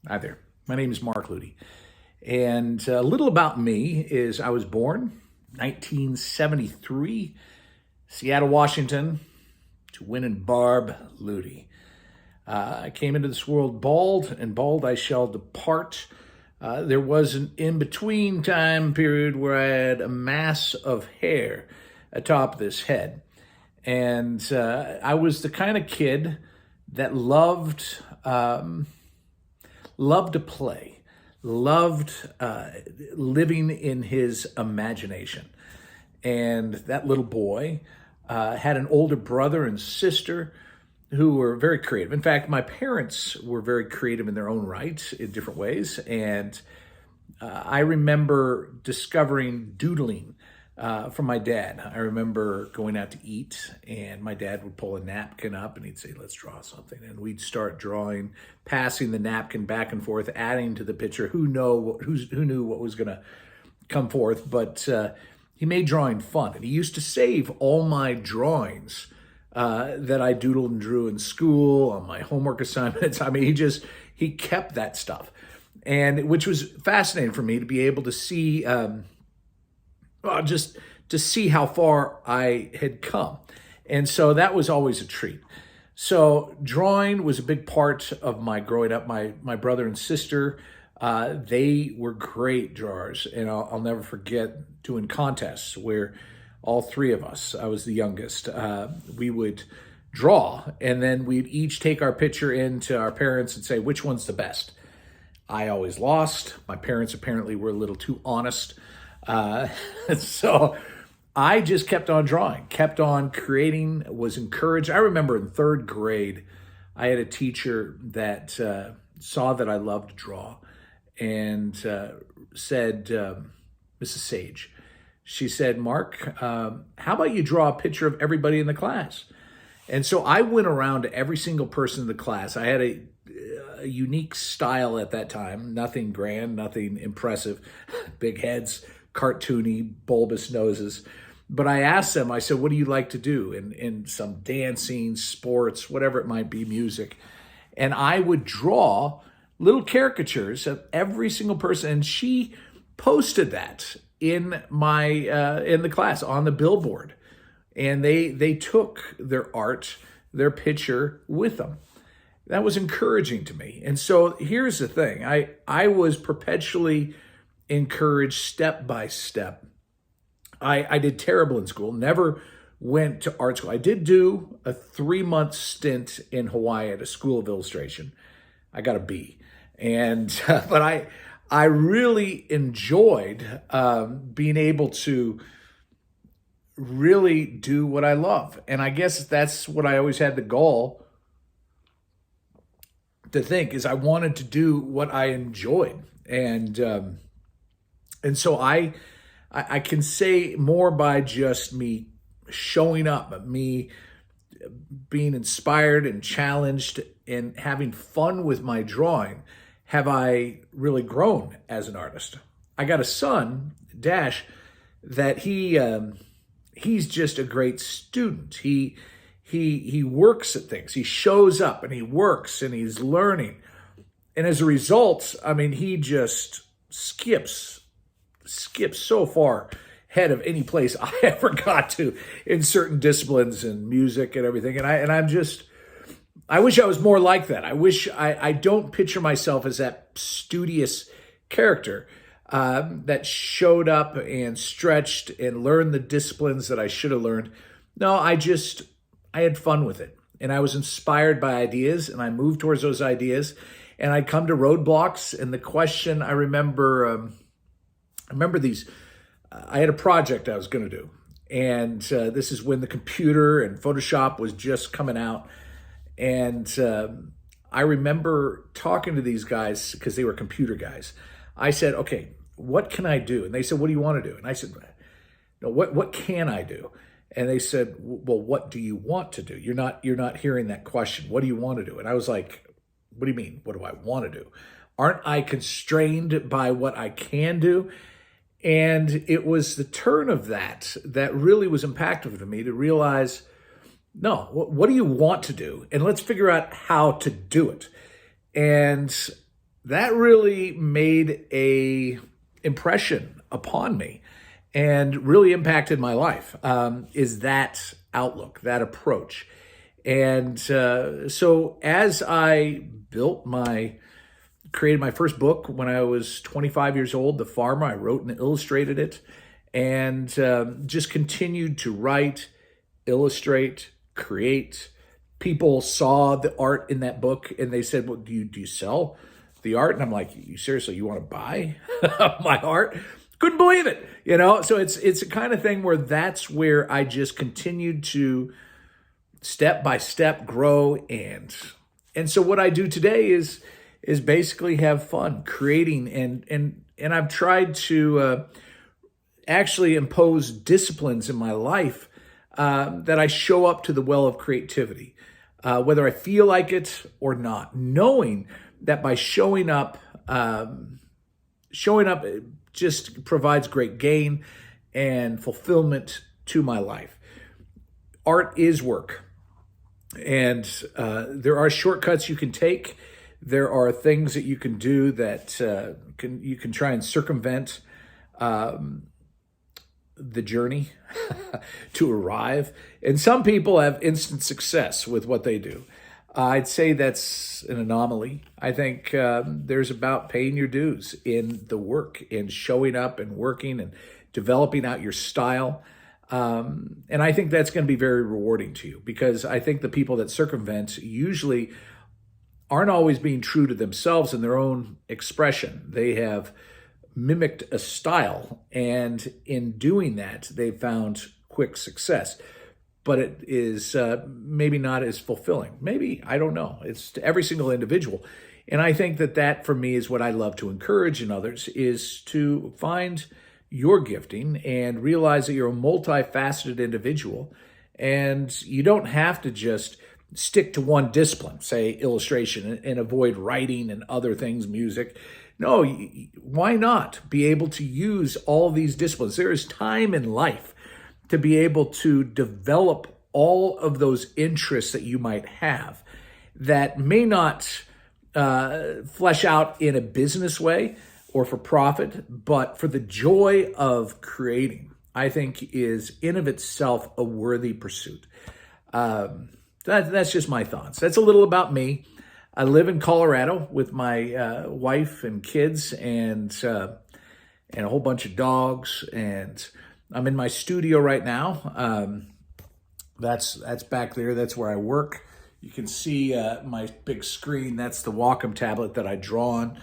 Hi there. My name is Mark Ludy. And a little about me is I was born 1973, Seattle, Washington, to Win and Barb Ludy. I came into this world bald, and bald I shall depart. There was an in-between time period where I had a mass of hair atop this head. And I was the kind of kid that loved to play, loved living in his imagination. And that little boy had an older brother and sister who were very creative. In fact, my parents were very creative in their own right in different ways. And I remember discovering doodling from my dad. I remember going out to eat, and my dad would pull a napkin up and he'd say, "Let's draw something." And we'd start drawing, passing the napkin back and forth, adding to the picture. Who knew what was going to come forth? But he made drawing fun. And he used to save all my drawings that I doodled and drew in school, on my homework assignments. I mean, he kept that stuff. And which was fascinating for me to be able to see, just to see how far I had come. And so that was always a treat. So drawing was a big part of my growing up. My brother and sister, they were great drawers. And I'll never forget doing contests where all three of us, I was the youngest, we would draw, and then we'd each take our picture in to our parents and say, which one's the best? I always lost. My parents apparently were a little too honest. So I just kept on drawing, kept on creating, was encouraged. I remember in third grade, I had a teacher that saw that I loved to draw and said, Mrs. Sage, she said, "Mark, how about you draw a picture of everybody in the class?" And so I went around to every single person in the class. I had a unique style at that time, nothing grand, nothing impressive, big heads, cartoony, bulbous noses. But I asked them, I said, "What do you like to do?" In some dancing, sports, whatever it might be, music. And I would draw little caricatures of every single person. And she posted that in the class on the billboard. And they took their art, their picture with them. That was encouraging to me. And so here's the thing. I was perpetually encouraged step by step. I did terrible in school, never went to art school. I did do a 3-month stint in Hawaii at a school of illustration. I got a B. And but I really enjoyed being able to really do what I love. And I guess that's what I always had the goal to think is I wanted to do what I enjoyed. And so I can say more by just me showing up, me being inspired and challenged and having fun with my drawing. Have I really grown as an artist? I got a son, Dash, that he's just a great student. He works at things. He shows up and he works and he's learning. And as a result, I mean, he just skips so far ahead of any place I ever got to in certain disciplines and music and everything. And I wish I was more like that. I wish I don't picture myself as that studious character that showed up and stretched and learned the disciplines that I should have learned. No, I had fun with it. And I was inspired by ideas, and I moved towards those ideas. And I'd come to roadblocks. And the question I remember these, I had a project I was going to do. And this is when the computer and Photoshop was just coming out. And I remember talking to these guys because they were computer guys. I said, "Okay, what can I do?" And they said, "What do you want to do?" And I said, "No, what can I do?" And they said, "Well, what do you want to do? You're not hearing that question. What do you want to do?" And I was like, "What do you mean? What do I want to do? Aren't I constrained by what I can do?" And it was the turn of that really was impactful to me to realize, no, what do you want to do? And let's figure out how to do it. And that really made a impression upon me and really impacted my life, is that outlook, that approach. And so as I created my first book when I was 25 years old, The Farmer, I wrote and illustrated it, and just continued to write, illustrate, create. People saw the art in that book and they said, well, do you sell the art? And I'm like, you seriously, you want to buy my art? Couldn't believe it, So it's a kind of thing where that's where I just continued to step by step grow, and so what I do today is basically have fun creating, and I've tried to actually impose disciplines in my life that I show up to the well of creativity, whether I feel like it or not, knowing that by showing up it just provides great gain and fulfillment to my life. Art is work, and there are shortcuts you can take. There are things that you can do that you can try and circumvent the journey to arrive. And some people have instant success with what they do. I'd say that's an anomaly. I think there's about paying your dues in the work, in showing up and working and developing out your style. And I think that's going to be very rewarding to you, because I think the people that circumvent usually aren't always being true to themselves in their own expression. They have mimicked a style, and in doing that, they've found quick success. But it is maybe not as fulfilling. Maybe, I don't know. It's to every single individual. And I think that for me is what I love to encourage in others, is to find your gifting and realize that you're a multifaceted individual, and you don't have to just stick to one discipline, say illustration, and avoid writing and other things, music. No, why not be able to use all these disciplines? There is time in life to be able to develop all of those interests that you might have that may not flesh out in a business way or for profit, but for the joy of creating, I think is in of itself a worthy pursuit. That's just my thoughts. That's a little about me. I live in Colorado with my wife and kids, and a whole bunch of dogs, and I'm in my studio right now. That's back there. That's where I work. You can see my big screen. That's the Wacom tablet that I draw on.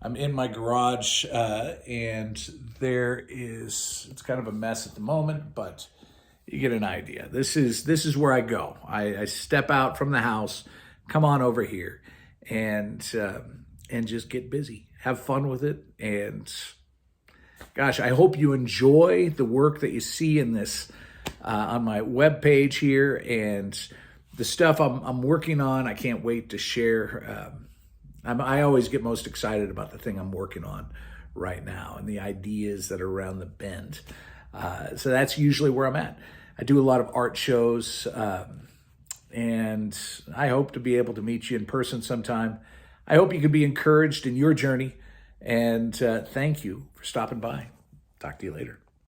I'm in my garage, and it's kind of a mess at the moment, but you get an idea. This is where I go. I step out from the house, come on over here, and just get busy, have fun with it. And gosh, I hope you enjoy the work that you see in this on my webpage here, and the stuff I'm working on. I can't wait to share. I always get most excited about the thing I'm working on right now and the ideas that are around the bend. So that's usually where I'm at. I do a lot of art shows, and I hope to be able to meet you in person sometime. I hope you can be encouraged in your journey, and thank you for stopping by. Talk to you later.